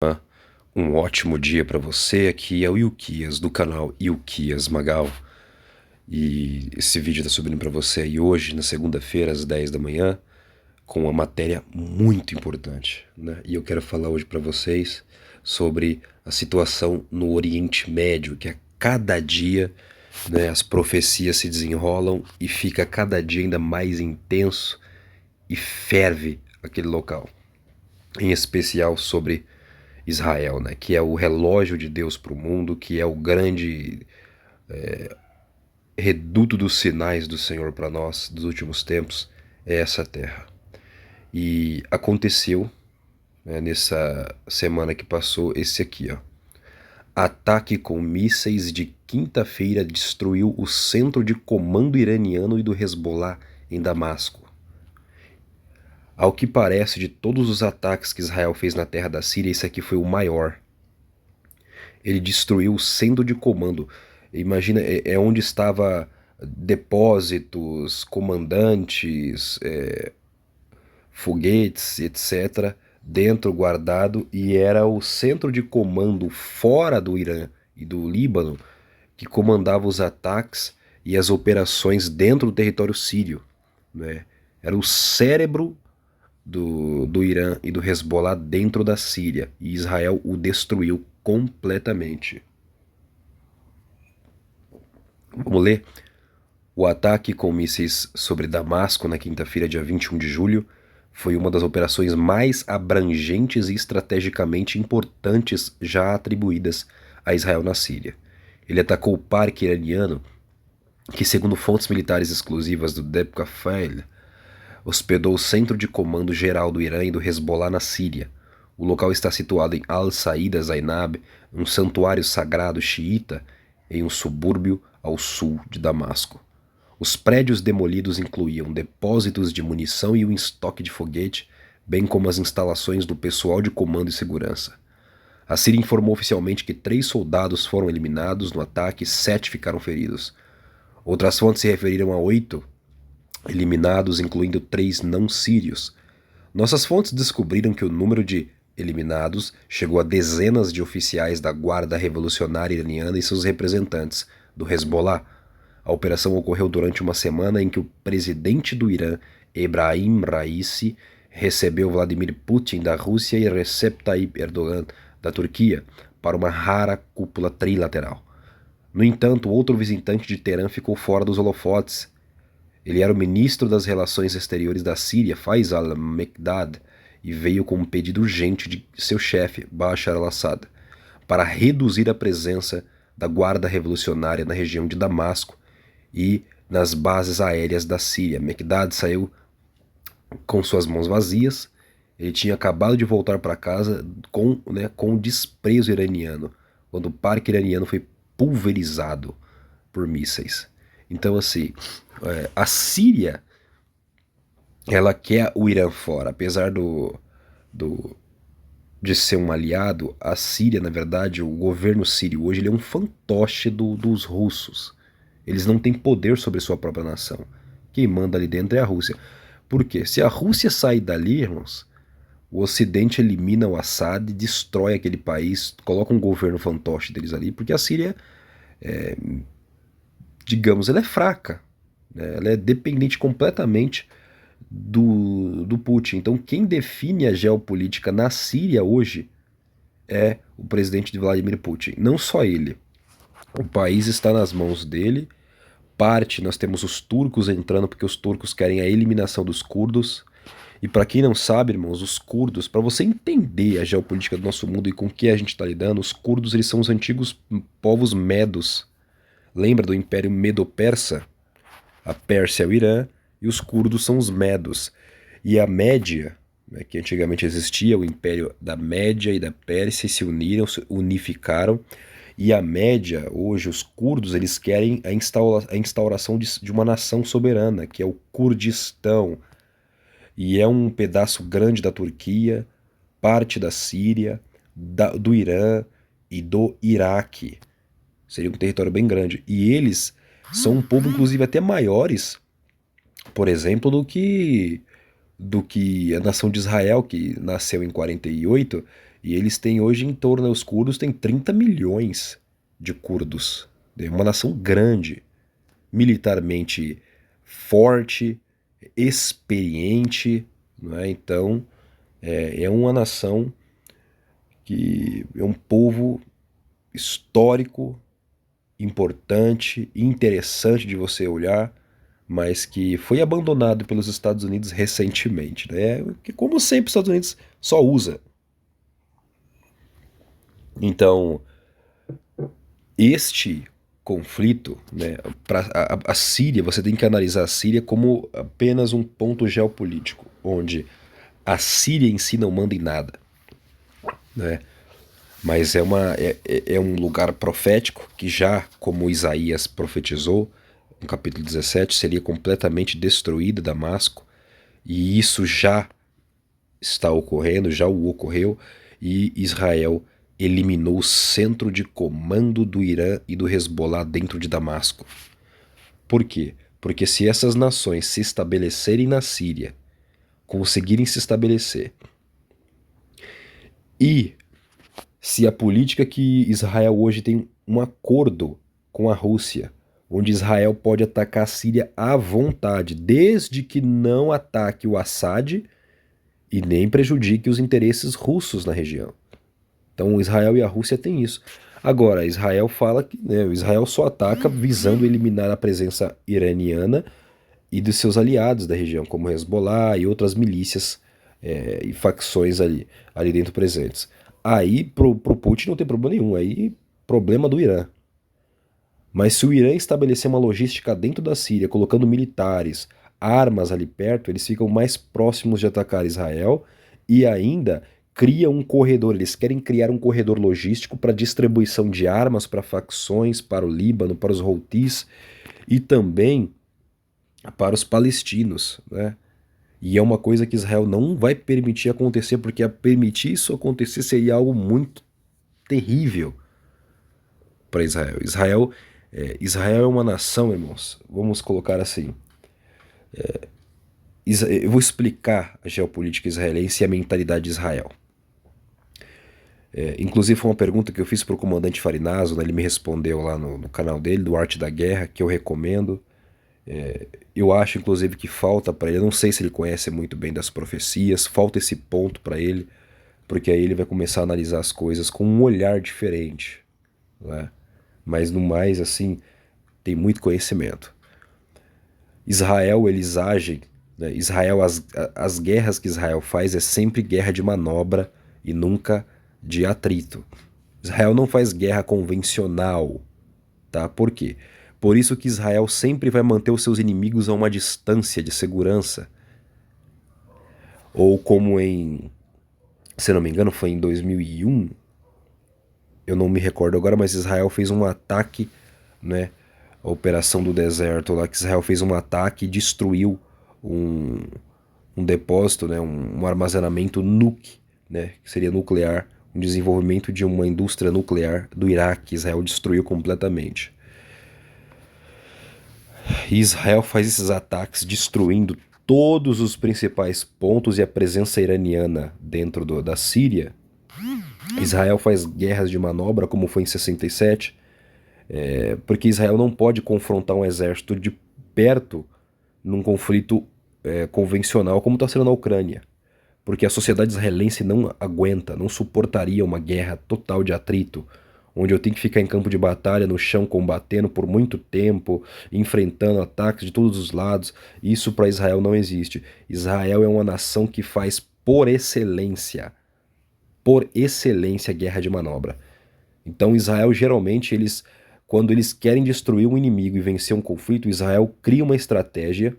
Um ótimo dia para você. Aqui é o Ilquias do canal Ilquias Magal. E esse vídeo está subindo para você aí hoje, na segunda-feira, às 10 da manhã, com uma matéria muito importante, né? E eu quero falar hoje para vocês sobre a situação no Oriente Médio, que a cada dia, né, as profecias se desenrolam e fica cada dia ainda mais intenso e ferve aquele local. Em especial sobre Israel, né? Que é o relógio de Deus para o mundo, que é o grande reduto dos sinais do Senhor para nós dos últimos tempos, é essa terra. E aconteceu, né, nessa semana que passou, esse aqui, ó. Ataque com mísseis de quinta-feira destruiu o centro de comando iraniano e do Hezbollah em Damasco. Ao que parece, de todos os ataques que Israel fez na terra da Síria, esse aqui foi o maior. Ele destruiu o centro de comando. Imagina, é onde estava depósitos, comandantes, foguetes, etc., dentro guardado, e era o centro de comando fora do Irã e do Líbano que comandava os ataques e as operações dentro do território sírio, né? Era o cérebro do Irã e do Hezbollah dentro da Síria, e Israel o destruiu completamente. Vamos ler? O ataque com mísseis sobre Damasco na quinta-feira, dia 21 de julho, foi uma das operações mais abrangentes e estrategicamente importantes já atribuídas a Israel na Síria. Ele atacou o parque iraniano, que, segundo fontes militares exclusivas do Debkafel, hospedou o centro de comando geral do Irã e do Hezbollah na Síria. O local está situado em Al-Saida Zainab, um santuário sagrado xiita em um subúrbio ao sul de Damasco. Os prédios demolidos incluíam depósitos de munição e um estoque de foguete, bem como as instalações do pessoal de comando e segurança. A Síria informou oficialmente que 3 soldados foram eliminados no ataque e 7 ficaram feridos. Outras fontes se referiram a 8 eliminados, incluindo 3 não-sírios. Nossas fontes descobriram que o número de eliminados chegou a dezenas de oficiais da Guarda Revolucionária Iraniana e seus representantes, do Hezbollah. A operação ocorreu durante uma semana em que o presidente do Irã, Ebrahim Raisi, recebeu Vladimir Putin da Rússia e Recep Tayyip Erdogan da Turquia para uma rara cúpula trilateral. No entanto, outro visitante de Teherã ficou fora dos holofotes. Ele era o ministro das Relações Exteriores da Síria, Faisal al-Mekdad, e veio com um pedido urgente de seu chefe, Bashar al-Assad, para reduzir a presença da Guarda Revolucionária na região de Damasco e nas bases aéreas da Síria. Mekdad saiu com suas mãos vazias. Ele tinha acabado de voltar para casa com o desprezo iraniano, quando o parque iraniano foi pulverizado por mísseis. Então, assim, a Síria, ela quer o Irã fora, apesar de ser um aliado. A Síria, na verdade, o governo sírio hoje, ele é um fantoche dos russos. Eles não têm poder sobre sua própria nação. Quem manda ali dentro é a Rússia. Por quê? Se a Rússia sair dali, irmãos, o Ocidente elimina o Assad, destrói aquele país, coloca um governo fantoche deles ali, porque a Síria, digamos, ela é fraca, né? Ela é dependente completamente do Putin. Então, quem define a geopolítica na Síria hoje é o presidente Vladimir Putin. Não só ele. O país está nas mãos dele. Parte, nós temos os turcos entrando, porque os turcos querem a eliminação dos curdos. E para quem não sabe, irmãos, os curdos, para você entender a geopolítica do nosso mundo e com que a gente está lidando, os curdos, eles são os antigos povos medos. Lembra do Império Medo-Persa? A Pérsia é o Irã e os curdos são os medos. E a Média, né, que antigamente existia, o Império da Média e da Pérsia, se uniram, se unificaram. E a Média, hoje, os curdos, eles querem a instauração de uma nação soberana, que é o Kurdistão. E é um pedaço grande da Turquia, parte da Síria, do Irã e do Iraque. Seria um território bem grande. E eles são um povo, inclusive, até maiores, por exemplo, do que a nação de Israel, que nasceu em 48 E eles têm hoje em torno, os curdos têm 30 milhões de curdos. É uma nação grande, militarmente forte, experiente, não é? Então é uma nação que é um povo histórico, importante, interessante de você olhar, mas que foi abandonado pelos Estados Unidos recentemente, né? Que como sempre os Estados Unidos só usa. Então, este conflito, né, para a Síria, você tem que analisar a Síria como apenas um ponto geopolítico, onde a Síria em si não manda em nada, né? Mas é um lugar profético que já, como Isaías profetizou, no capítulo 17, seria completamente destruído Damasco, e isso já está ocorrendo, já o ocorreu, e Israel eliminou o centro de comando do Irã e do Hezbollah dentro de Damasco. Por quê? Porque se essas nações se estabelecerem na Síria, conseguirem se estabelecer, e se a política que Israel hoje tem um acordo com a Rússia, onde Israel pode atacar a Síria à vontade, desde que não ataque o Assad e nem prejudique os interesses russos na região. Então Israel e a Rússia têm isso. Agora, Israel fala que, né, Israel só ataca visando eliminar a presença iraniana e dos seus aliados da região, como Hezbollah e outras milícias e facções ali dentro presentes. Aí pro Putin não tem problema nenhum, aí problema do Irã. Mas se o Irã estabelecer uma logística dentro da Síria, colocando militares, armas ali perto, eles ficam mais próximos de atacar Israel e ainda cria um corredor. Eles querem criar um corredor logístico para distribuição de armas para facções, para o Líbano, para os Houthis e também para os palestinos, né? E é uma coisa que Israel não vai permitir acontecer, porque a permitir isso acontecer seria algo muito terrível para Israel. Israel é uma nação, irmãos. Vamos colocar assim. Eu vou explicar a geopolítica israelense e a mentalidade de Israel. Inclusive foi uma pergunta que eu fiz para o comandante Farinazo, né? Ele me respondeu lá no canal dele, do Arte da Guerra, que eu recomendo. Eu acho, inclusive, que falta para ele, eu não sei se ele conhece muito bem das profecias, falta esse ponto para ele, porque aí ele vai começar a analisar as coisas com um olhar diferente, né? Mas no mais, assim, tem muito conhecimento. Israel, eles agem, né? Israel, as guerras que Israel faz é sempre guerra de manobra e nunca de atrito. Israel não faz guerra convencional, tá? Por quê? Por isso que Israel sempre vai manter os seus inimigos a uma distância de segurança. Ou como se não me engano, foi em 2001, eu não me recordo agora, mas Israel fez um ataque, né? A Operação do Deserto lá, que Israel fez um ataque e destruiu um depósito, né? Um armazenamento né? Que seria nuclear, um desenvolvimento de uma indústria nuclear do Iraque. Israel destruiu completamente. E Israel faz esses ataques destruindo todos os principais pontos e a presença iraniana dentro da Síria. Israel faz guerras de manobra, como foi em 67, porque Israel não pode confrontar um exército de perto num conflito convencional, como está sendo na Ucrânia. Porque a sociedade israelense não aguenta, não suportaria uma guerra total de atrito, onde eu tenho que ficar em campo de batalha, no chão, combatendo por muito tempo, enfrentando ataques de todos os lados. Isso para Israel não existe. Israel é uma nação que faz por excelência guerra de manobra. Então Israel geralmente, quando eles querem destruir um inimigo e vencer um conflito, Israel cria uma estratégia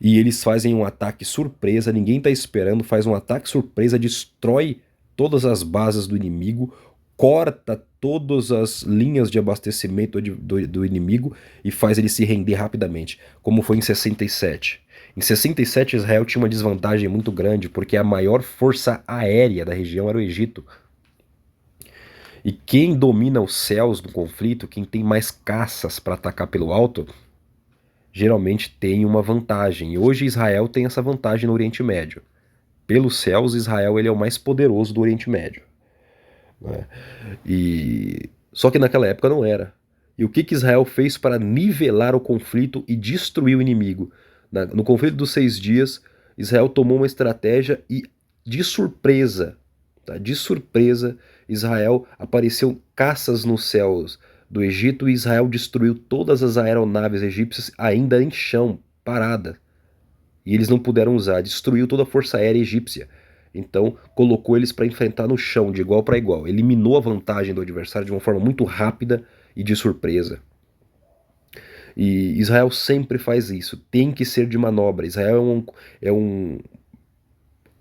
e eles fazem um ataque surpresa, ninguém está esperando, faz um ataque surpresa, destrói todas as bases do inimigo, corta todas as linhas de abastecimento do inimigo e faz ele se render rapidamente, como foi em 67. Em 67, Israel tinha uma desvantagem muito grande, porque a maior força aérea da região era o Egito. E quem domina os céus no conflito, quem tem mais caças para atacar pelo alto, geralmente tem uma vantagem. E hoje Israel tem essa vantagem no Oriente Médio. pelos céus, Israel ele é o mais poderoso do Oriente Médio, né? Só que naquela época não era. E o que Israel fez para nivelar o conflito e destruir o inimigo? No conflito dos 6 dias, Israel tomou uma estratégia e, de surpresa, tá? De surpresa, Israel apareceu caças nos céus do Egito e Israel destruiu todas as aeronaves egípcias ainda em chão, parada. E eles não puderam usar, destruiu toda a força aérea egípcia. Então, colocou eles para enfrentar no chão, de igual para igual. Eliminou a vantagem do adversário de uma forma muito rápida e de surpresa. E Israel sempre faz isso. Tem que ser de manobra. Israel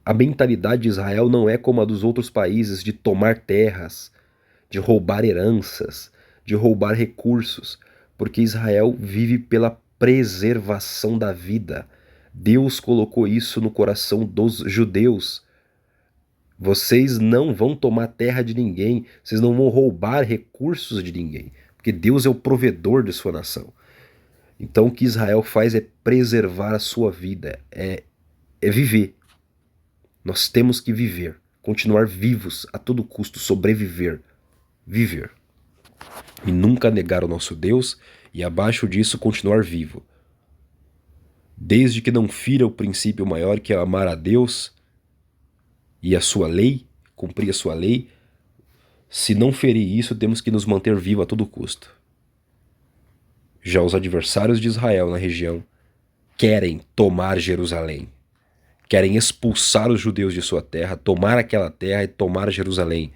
a mentalidade de Israel não é como a dos outros países de tomar terras, de roubar heranças, de roubar recursos, porque Israel vive pela preservação da vida. Deus colocou isso no coração dos judeus. Vocês não vão tomar terra de ninguém, vocês não vão roubar recursos de ninguém, porque Deus é o provedor de sua nação. Então o que Israel faz é preservar a sua vida, é viver. Nós temos que viver, continuar vivos a todo custo, sobreviver, viver. E nunca negar o nosso Deus e abaixo disso continuar vivo. Desde que não fira o princípio maior que é amar a Deus e a sua lei, cumprir a sua lei, se não ferir isso, temos que nos manter vivos a todo custo. Já os adversários de Israel na região querem tomar Jerusalém, querem expulsar os judeus de sua terra, tomar aquela terra e tomar Jerusalém,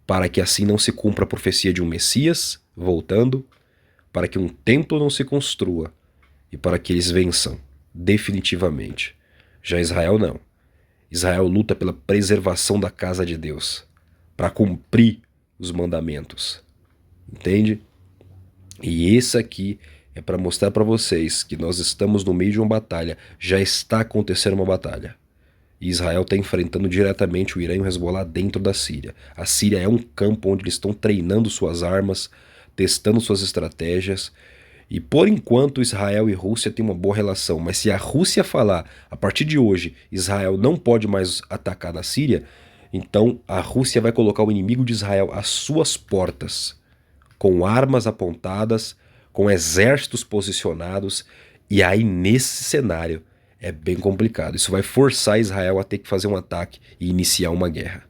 para que assim não se cumpra a profecia de um Messias voltando, para que um templo não se construa e para que eles vençam definitivamente. Já Israel não. Israel luta pela preservação da casa de Deus, para cumprir os mandamentos. Entende? E esse aqui é para mostrar para vocês que nós estamos no meio de uma batalha, já está acontecendo uma batalha. E Israel está enfrentando diretamente o Irã e o Hezbollah dentro da Síria. A Síria é um campo onde eles estão treinando suas armas, testando suas estratégias. E por enquanto Israel e Rússia têm uma boa relação, mas se a Rússia falar, a partir de hoje, Israel não pode mais atacar na Síria, então a Rússia vai colocar o inimigo de Israel às suas portas, com armas apontadas, com exércitos posicionados, e aí nesse cenário é bem complicado. Isso vai forçar Israel a ter que fazer um ataque e iniciar uma guerra.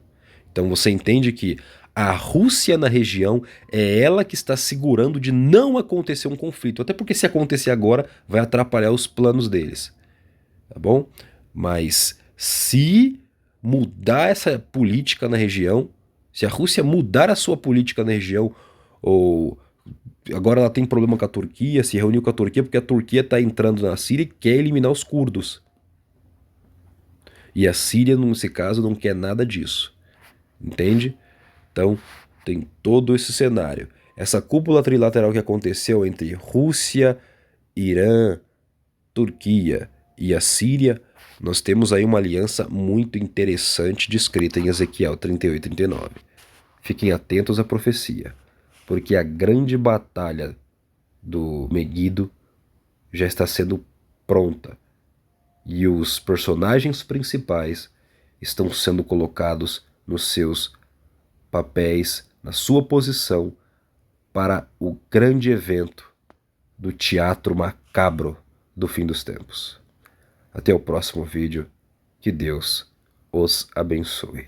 Então você entende que a Rússia na região é ela que está segurando de não acontecer um conflito. Até porque se acontecer agora, vai atrapalhar os planos deles. Tá bom? Mas se mudar essa política na região, se a Rússia mudar a sua política na região, ou agora ela tem problema com a Turquia, se reuniu com a Turquia porque a Turquia está entrando na Síria e quer eliminar os curdos. E a Síria, nesse caso, não quer nada disso. Entende? Então, tem todo esse cenário. Essa cúpula trilateral que aconteceu entre Rússia, Irã, Turquia e a Síria, nós temos aí uma aliança muito interessante descrita em Ezequiel 38 e 39. Fiquem atentos à profecia, porque a grande batalha do Meguido já está sendo pronta e os personagens principais estão sendo colocados nos seus papéis, na sua posição para o grande evento do teatro macabro do fim dos tempos. Até o próximo vídeo. Que Deus os abençoe.